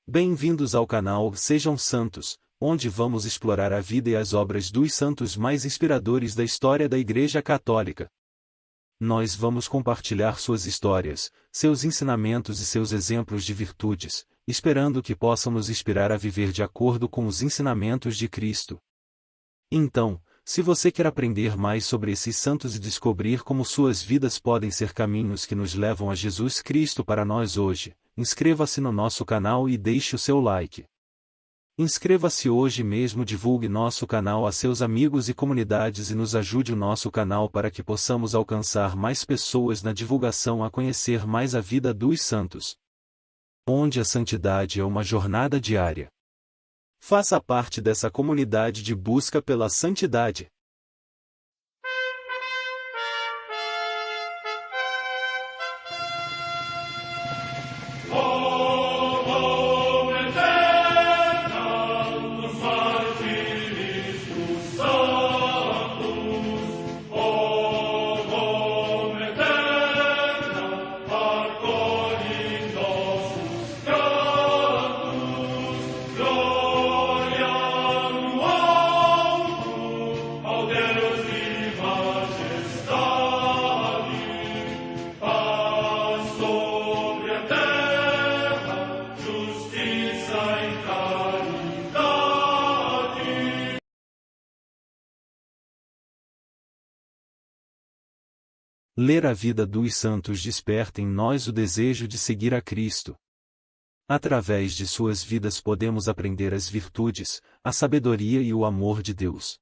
Bem-vindos ao canal Sejam Santos, onde vamos explorar a vida e as obras dos santos mais inspiradores da história da Igreja Católica. Nós vamos compartilhar suas histórias, seus ensinamentos e seus exemplos de virtudes, esperando que possam nos inspirar a viver de acordo com os ensinamentos de Cristo. Então, se você quer aprender mais sobre esses santos e descobrir como suas vidas podem ser caminhos que nos levam a Jesus Cristo para nós hoje, inscreva-se no nosso canal e deixe o seu like. Inscreva-se hoje mesmo, divulgue nosso canal a seus amigos e comunidades e nos ajude o nosso canal para que possamos alcançar mais pessoas na divulgação a conhecer mais a vida dos santos. Onde a santidade é uma jornada diária. Faça parte dessa comunidade de busca pela santidade. Ler a vida dos santos desperta em nós o desejo de seguir a Cristo. Através de suas vidas podemos aprender as virtudes, a sabedoria e o amor de Deus.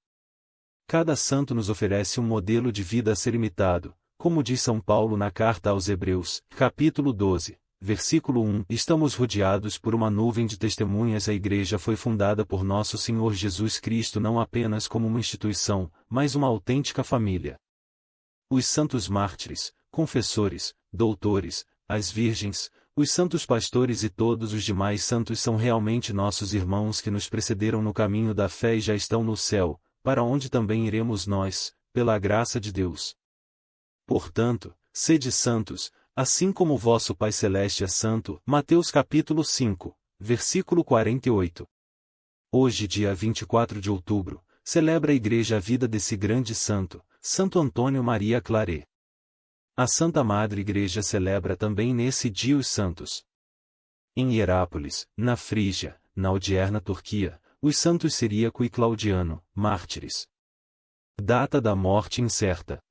Cada santo nos oferece um modelo de vida a ser imitado, como diz São Paulo na carta aos Hebreus, capítulo 12, versículo 1. Estamos rodeados por uma nuvem de testemunhas. A Igreja foi fundada por nosso Senhor Jesus Cristo não apenas como uma instituição, mas uma autêntica família. Os santos mártires, confessores, doutores, as virgens, os santos pastores e todos os demais santos são realmente nossos irmãos que nos precederam no caminho da fé e já estão no céu, para onde também iremos nós, pela graça de Deus. Portanto, sede santos, assim como o vosso Pai Celeste é santo. Mateus capítulo 5, versículo 48. Hoje, dia 24 de outubro, celebra a Igreja a vida desse grande santo, Santo Antônio Maria Claret. A Santa Madre Igreja celebra também nesse dia os santos. Em Hierápolis, na Frígia, na odierna Turquia, os santos Ciríaco e Claudiano, mártires. Data da morte incerta.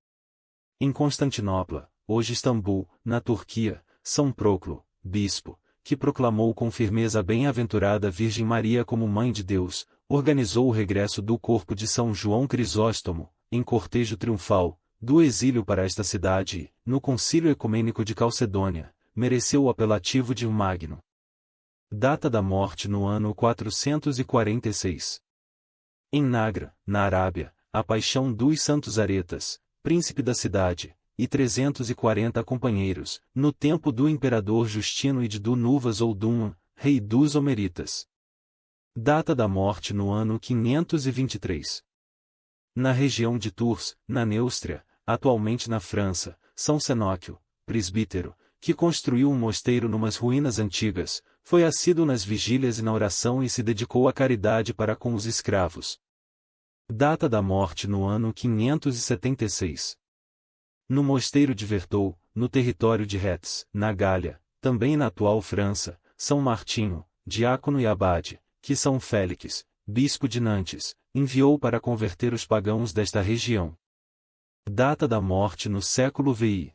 Em Constantinopla, hoje Istambul, na Turquia, São Proclo, bispo, que proclamou com firmeza a bem-aventurada Virgem Maria como Mãe de Deus, organizou o regresso do corpo de São João Crisóstomo, em cortejo triunfal, do exílio para esta cidade e, no Concílio Ecumênico de Calcedônia, mereceu o apelativo de Magno. Data da morte no ano 446. Em Nagra, na Arábia, a paixão dos santos Aretas, príncipe da cidade, e 340 companheiros, no tempo do imperador Justino e de Dunuvas ou Dunman, rei dos Homeritas. Data da morte no ano 523. Na região de Tours, na Neustria, atualmente na França, São Cenóquio, presbítero, que construiu um mosteiro numas ruínas antigas, foi assíduo nas vigílias e na oração e se dedicou à caridade para com os escravos. Data da morte no ano 576. No mosteiro de Vertou, no território de Retz, na Gália, também na atual França, São Martinho, diácono e abade, que São Félix, bispo de Nantes, enviou para converter os pagãos desta região. Data da morte no século VI.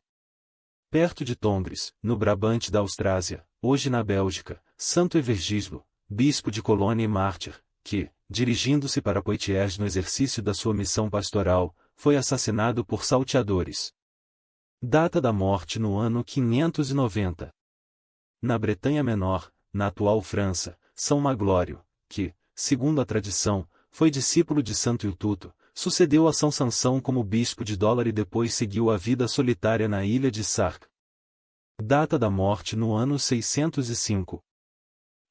Perto de Tongres, no Brabante da Austrásia, hoje na Bélgica, Santo Evergisbo, bispo de Colônia e mártir, que, dirigindo-se para Poitiers no exercício da sua missão pastoral, foi assassinado por salteadores. Data da morte no ano 590. Na Bretanha Menor, na atual França, São Maglório, que, segundo a tradição, foi discípulo de Santo Iltuto, sucedeu a São Sansão como bispo de Dólar e depois seguiu a vida solitária na ilha de Sark. Data da morte no ano 605.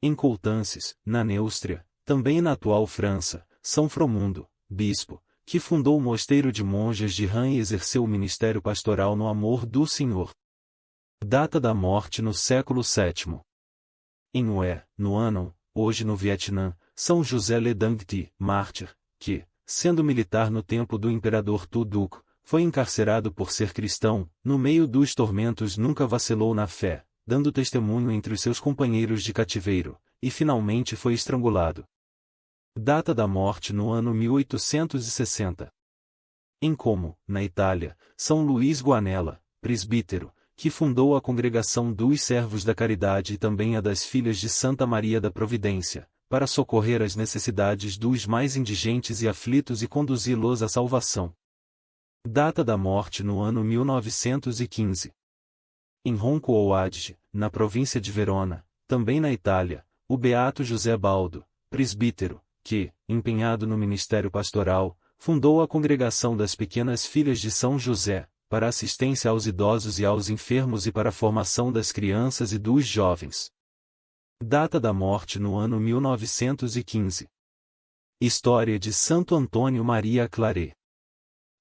Em Coutances, na Neustria, também na atual França, São Fromundo, bispo, que fundou o mosteiro de monjas de Reims e exerceu o ministério pastoral no amor do Senhor. Data da morte no século VII. Em Hue, no Anon, hoje no Vietnã, São José Le Dang Thi, mártir, que, sendo militar no tempo do imperador Tu Duc, foi encarcerado por ser cristão, no meio dos tormentos nunca vacilou na fé, dando testemunho entre os seus companheiros de cativeiro, e finalmente foi estrangulado. Data da morte no ano 1860. Em Como, na Itália, São Luís Guanella, presbítero, que fundou a Congregação dos Servos da Caridade e também a das Filhas de Santa Maria da Providência, para socorrer as necessidades dos mais indigentes e aflitos e conduzi-los à salvação. Data da morte no ano 1915. Em Ronco ou Adige, na província de Verona, também na Itália, o beato José Baldo, presbítero, que, empenhado no ministério pastoral, fundou a Congregação das Pequenas Filhas de São José, para assistência aos idosos e aos enfermos e para a formação das crianças e dos jovens. Data da morte no ano 1915. História de Santo Antônio Maria Claret.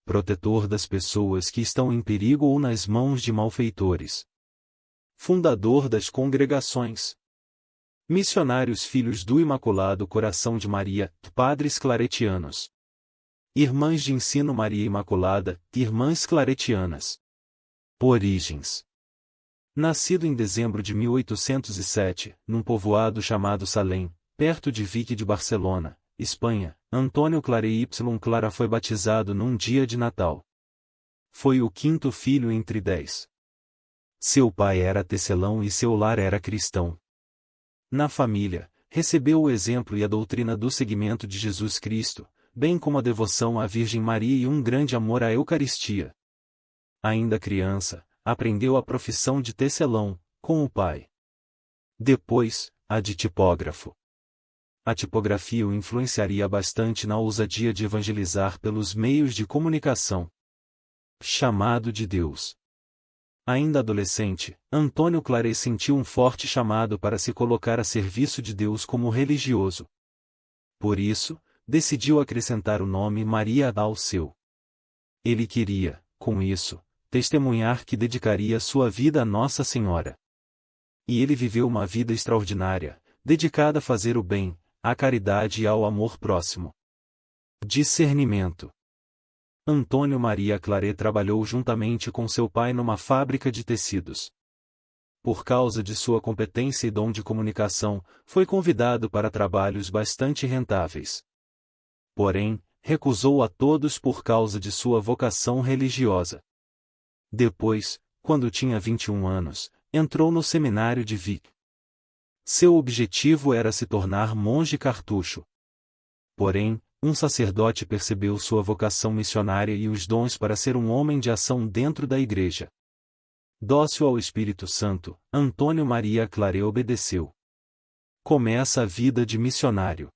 Protetor das pessoas que estão em perigo ou nas mãos de malfeitores. Fundador das congregações. Missionários Filhos do Imaculado Coração de Maria, Padres Claretianos. Irmãs de Ensino Maria Imaculada, Irmãs Claretianas. Origens. Nascido em dezembro de 1807, num povoado chamado Salem, perto de Vic de Barcelona, Espanha, Antônio Claret y Clara foi batizado num dia de Natal. Foi o quinto filho entre 10. Seu pai era tecelão e seu lar era cristão. Na família, recebeu o exemplo e a doutrina do seguimento de Jesus Cristo, bem como a devoção à Virgem Maria e um grande amor à Eucaristia. Ainda criança, aprendeu a profissão de tecelão, com o pai. Depois, a de tipógrafo. A tipografia o influenciaria bastante na ousadia de evangelizar pelos meios de comunicação. Chamado de Deus. Ainda adolescente, Antônio Claret sentiu um forte chamado para se colocar a serviço de Deus como religioso. Por isso, decidiu acrescentar o nome Maria ao seu. Ele queria, com isso, testemunhar que dedicaria sua vida a Nossa Senhora. E ele viveu uma vida extraordinária, dedicada a fazer o bem, à caridade e ao amor próximo. Discernimento. Antônio Maria Claret trabalhou juntamente com seu pai numa fábrica de tecidos. Por causa de sua competência e dom de comunicação, foi convidado para trabalhos bastante rentáveis. Porém, recusou a todos por causa de sua vocação religiosa. Depois, quando tinha 21 anos, entrou no seminário de Vic. Seu objetivo era se tornar monge cartucho. Porém, um sacerdote percebeu sua vocação missionária e os dons para ser um homem de ação dentro da igreja. Dócil ao Espírito Santo, Antônio Maria Claret obedeceu. Começa a vida de missionário.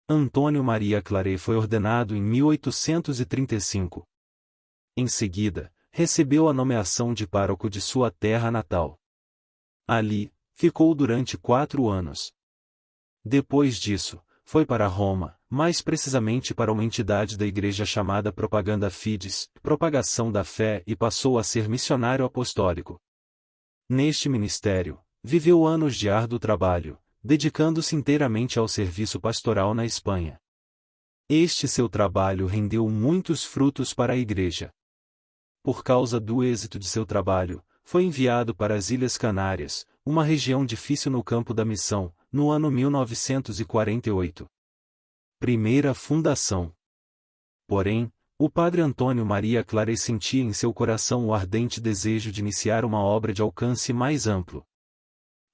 Antônio Maria Claret foi ordenado em 1835. Em seguida, recebeu a nomeação de pároco de sua terra natal. Ali, ficou durante 4 anos. Depois disso, foi para Roma, mais precisamente para uma entidade da igreja chamada Propaganda Fides, Propagação da Fé, e passou a ser missionário apostólico. Neste ministério, viveu anos de árduo trabalho, dedicando-se inteiramente ao serviço pastoral na Espanha. Este seu trabalho rendeu muitos frutos para a igreja. Por causa do êxito de seu trabalho, foi enviado para as Ilhas Canárias, uma região difícil no campo da missão, no ano 1948. Primeira fundação. Porém, o padre Antônio Maria Claret sentia em seu coração o ardente desejo de iniciar uma obra de alcance mais amplo.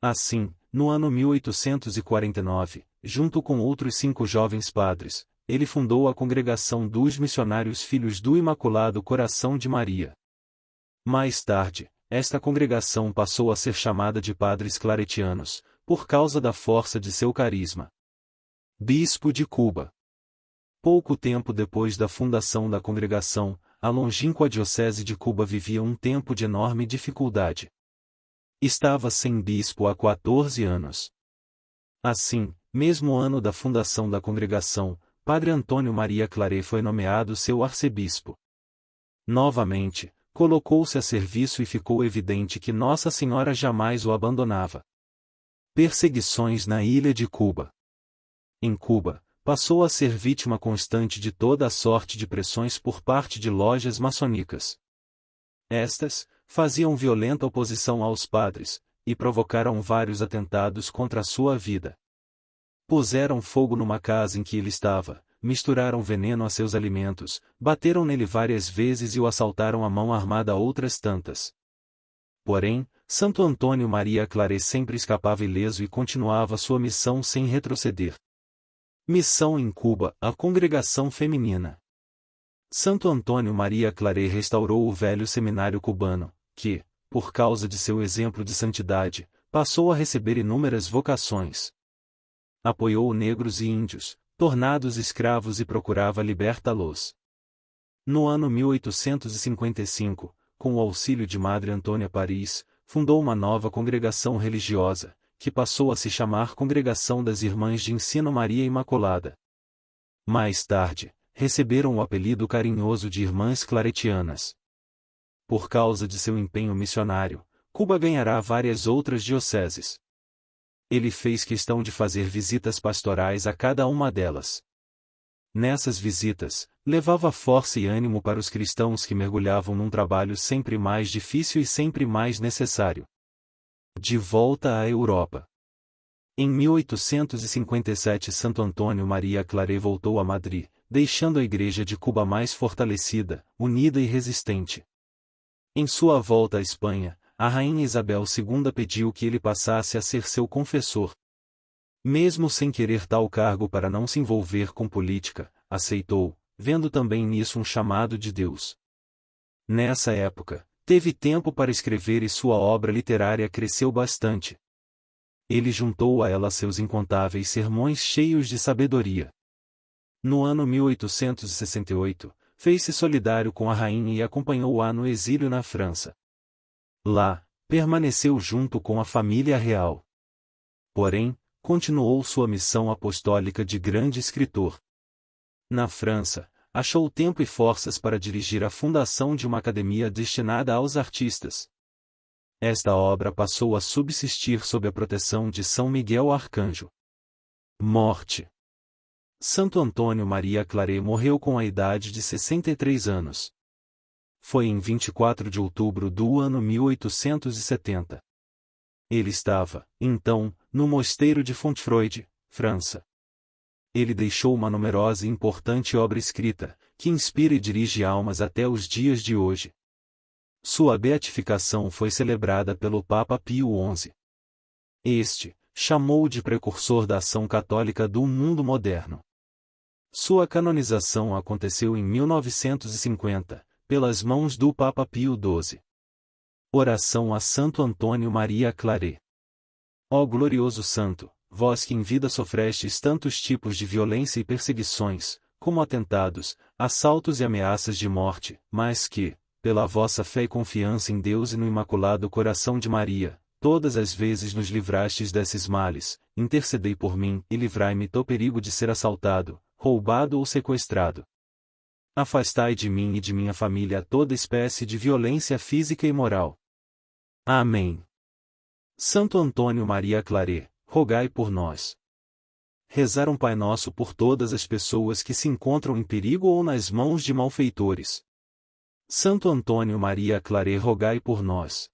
Assim, no ano 1849, junto com outros 5 jovens padres, ele fundou a Congregação dos Missionários Filhos do Imaculado Coração de Maria. Mais tarde, esta congregação passou a ser chamada de Padres Claretianos, por causa da força de seu carisma. Bispo de Cuba. Pouco tempo depois da fundação da congregação, a longínqua diocese de Cuba vivia um tempo de enorme dificuldade. Estava sem bispo há 14 anos. Assim, mesmo ano da fundação da congregação, Padre Antônio Maria Claret foi nomeado seu arcebispo. Novamente, colocou-se a serviço e ficou evidente que Nossa Senhora jamais o abandonava. Perseguições na ilha de Cuba. Em Cuba, passou a ser vítima constante de toda a sorte de pressões por parte de lojas maçônicas. Estas faziam violenta oposição aos padres, e provocaram vários atentados contra a sua vida. Puseram fogo numa casa em que ele estava, misturaram veneno a seus alimentos, bateram nele várias vezes e o assaltaram à mão armada outras tantas. Porém, Santo Antônio Maria Claret sempre escapava ileso e continuava sua missão sem retroceder. Missão em Cuba, a congregação feminina. Santo Antônio Maria Claret restaurou o velho seminário cubano, que, por causa de seu exemplo de santidade, passou a receber inúmeras vocações. Apoiou negros e índios, tornados escravos e procurava libertá-los. No ano 1855, com o auxílio de Madre Antônia Paris, fundou uma nova congregação religiosa, que passou a se chamar Congregação das Irmãs de Ensino Maria Imaculada. Mais tarde, receberam o apelido carinhoso de Irmãs Claretianas. Por causa de seu empenho missionário, Cuba ganhará várias outras dioceses. Ele fez questão de fazer visitas pastorais a cada uma delas. Nessas visitas, levava força e ânimo para os cristãos que mergulhavam num trabalho sempre mais difícil e sempre mais necessário. De volta à Europa. Em 1857 Santo Antônio Maria Claret voltou a Madrid, deixando a Igreja de Cuba mais fortalecida, unida e resistente. Em sua volta à Espanha, a rainha Isabel II pediu que ele passasse a ser seu confessor. Mesmo sem querer tal cargo para não se envolver com política, aceitou, vendo também nisso um chamado de Deus. Nessa época, teve tempo para escrever e sua obra literária cresceu bastante. Ele juntou a ela seus incontáveis sermões cheios de sabedoria. No ano 1868, fez-se solidário com a rainha e acompanhou-a no exílio na França. Lá, permaneceu junto com a família real. Porém, continuou sua missão apostólica de grande escritor. Na França, achou tempo e forças para dirigir a fundação de uma academia destinada aos artistas. Esta obra passou a subsistir sob a proteção de São Miguel Arcanjo. Morte. Santo Antônio Maria Claret morreu com a idade de 63 anos. Foi em 24 de outubro do ano 1870. Ele estava, então, no mosteiro de Fontfroide, França. Ele deixou uma numerosa e importante obra escrita, que inspira e dirige almas até os dias de hoje. Sua beatificação foi celebrada pelo Papa Pio XI. Este, chamou-o de precursor da ação católica do mundo moderno. Sua canonização aconteceu em 1950, pelas mãos do Papa Pio XII. Oração a Santo Antônio Maria Claret. Ó glorioso santo, vós que em vida sofrestes tantos tipos de violência e perseguições, como atentados, assaltos e ameaças de morte, mas que, pela vossa fé e confiança em Deus e no Imaculado Coração de Maria, todas as vezes nos livrastes desses males, intercedei por mim e livrai-me do perigo de ser assaltado, roubado ou sequestrado. Afastai de mim e de minha família toda espécie de violência física e moral. Amém. Santo Antônio Maria Claret, rogai por nós. Rezar um Pai Nosso por todas as pessoas que se encontram em perigo ou nas mãos de malfeitores. Santo Antônio Maria Claret, rogai por nós.